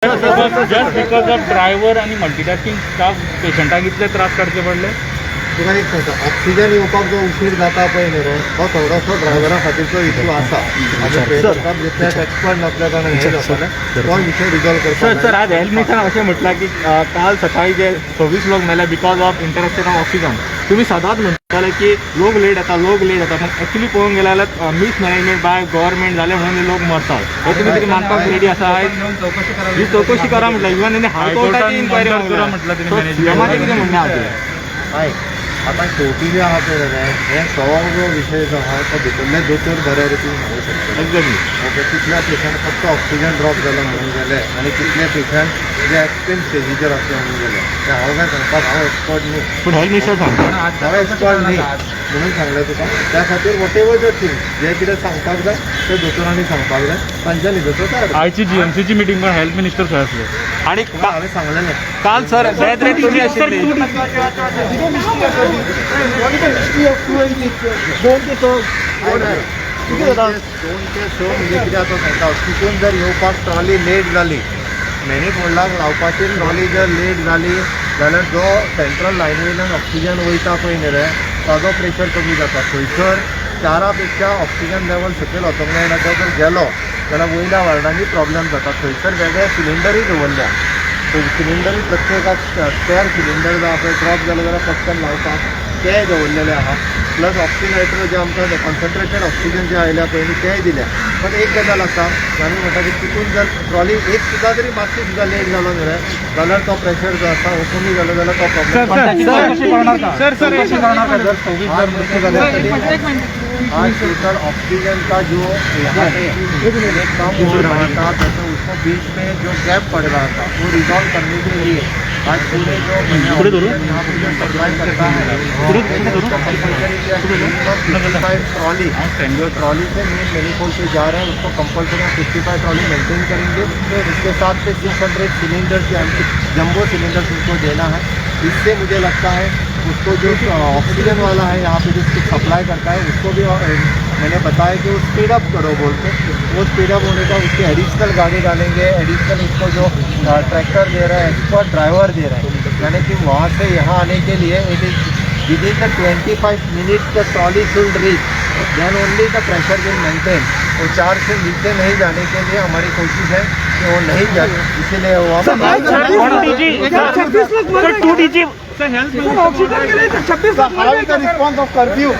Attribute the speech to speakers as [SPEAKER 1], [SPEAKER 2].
[SPEAKER 1] Just because of driver आणि multitasking staff पेशंटाक इतले त्रास काडचे पडले.
[SPEAKER 2] तुका एक सांगता, ऑक्सिजन येवपाक जो उशीर जाता पळय न्ही रे, हो थोडोसो ड्रायव्हरा खातीरचो इशू आसा. आमी पेशंटाक जितल्याक एक्सपर्ट नसल्या कारणान हे जातालें तो विशय रिजॉल्व करपाक.
[SPEAKER 3] सर आज हेल्थ मिनिस्टरान अशें म्हटलां की काल सकाळी जे 26 लोक मेले because of interaction of oxygen. तुम्ही सदांच म्हणटाले की लोक लेट येता पण ॲक्च्युली पळोवंक गेल्यार जाल्यार मिसमॅनेजमेंट बाय गव्हर्मेंट जाले म्हणून हे लोक मरतात. हे तुमी कितें मानपाक रेडी आसा? ही चौकशी करा म्हटलं. इवन तेणी हायकोर्टाची इन्क्वायरी करा म्हटलं. तेणी कितें म्हणणें आहा?
[SPEAKER 2] आता शेवटी जे आहा पळय रे, हे सगळो विशय जो आहा तो भितरले दोतोर बऱ्या रितीन सांगूंक शकता.
[SPEAKER 3] एक्झॅक्टली.
[SPEAKER 2] ओके, कितल्या पेशंट फक्त ऑक्सिजन ड्रॉप जालो म्हणून गेले आणि कितले पेशंट जे एक्सट्रीम स्टेजीचेर असले म्हणून गेले. ते हांव काय सांगपाक हांव एक्सपर्ट न्ही.
[SPEAKER 3] पूण हेल्थ मिनिस्टर सांगता
[SPEAKER 2] हांव एक्सपर्ट न्ही म्हणून सांगलें तुका. त्या खातीर वॉटेवर द थिंग जे कितें सांगपाक जाय ते दोतोरांनी सांगपाक जाय. तांच्यानी दोतोर
[SPEAKER 1] आयची जीएमसीची मिटींग पण हेल्थ मिनिस्टर खंय आसले.
[SPEAKER 3] आणि
[SPEAKER 2] हांवें सांगलेलें.
[SPEAKER 3] काल सर डेथ रेट किती आशिल्ली?
[SPEAKER 2] दोन ते स म्हणजे कितें आतां सांगता, चुकून जर येवपाक ट्रॉली लेट जाली, मेनी फोल्डाक लावपाची ट्रॉली जर लेट जाली जाल्यार जो सेंट्रल लायनीवेल्यान ऑक्सिजन वयता पळय न्ही रे, ताजो प्रेशर कमी जाता. थंयसर 4 पेक्षा ऑक्सिजन लेवल सकयल वचोंक जायना. तो जर गेलो जाल्यार वयल्या वार्डांनी प्रॉब्लेम जाता. थंयसर वेगळे सिलिंडरूय दवरल्या. सिलिंडरूय प्रत्येकाक स्पेअर सिलिंडर जो पळय ड्रॉप जालो जाल्यार पटकन लावपाक तेय दवरलेले आहा. प्लस ऑक्सिजनेटर जे आमकां कॉन्सन्ट्रेटेड ऑक्सिजन जे आयल्या पळय न्ही तेय दिल्या. पण एक गजाल आसा, आमी म्हणटा की तितून जर ट्रॉली एक सुद्दां जरी मातशी सुद्दां लेट जालो न्ही रे जाल्यार तो प्रेशर जो आसा हो कमी जालो जाल्यार तो प्रॉब्लेम. आज टोटल ऑक्सीजन का जो कम हो रहा था, जैसे उसको बीच में जो गैप पड़ रहा था वो रिजॉल्व करने के लिए आज पूरे जो यहाँ पर सप्लाई करता है ट्रॉली ट्रॉली से मेन मेनीफोल्ड से जा रहे हैं उसको कंपल्सरी 55 ट्रॉली मेंटेन करेंगे. इसके साथ से 600 सिलेंडर्स जंबो सिलेंडर्स उसको देना है. इससे मुझे लगता है उसको जो ऑक्सीजन वाला है यहाँ पे जिसको सप्लाई करता है उसको भी मैंने बताया कि वो स्पीड अप करो बोल के. वो स्पीड अप होने का उसके एडिशनल गाड़ी डालेंगे. एडिशनल उसको जो ट्रैक्टर दे रहा है, एक्सपर्ट ड्राइवर दे रहे हैं, यानी कि वहाँ से यहाँ आने के लिए it is within the 25 minutes the trolley should reach, then only the pressure will maintain. वो 4 से नीचे नहीं जाने के लिए हमारी कोशिश है कि वो नहीं जाए. इसीलिए वो रिस्पॉन्स ऑफ कर्फ्यू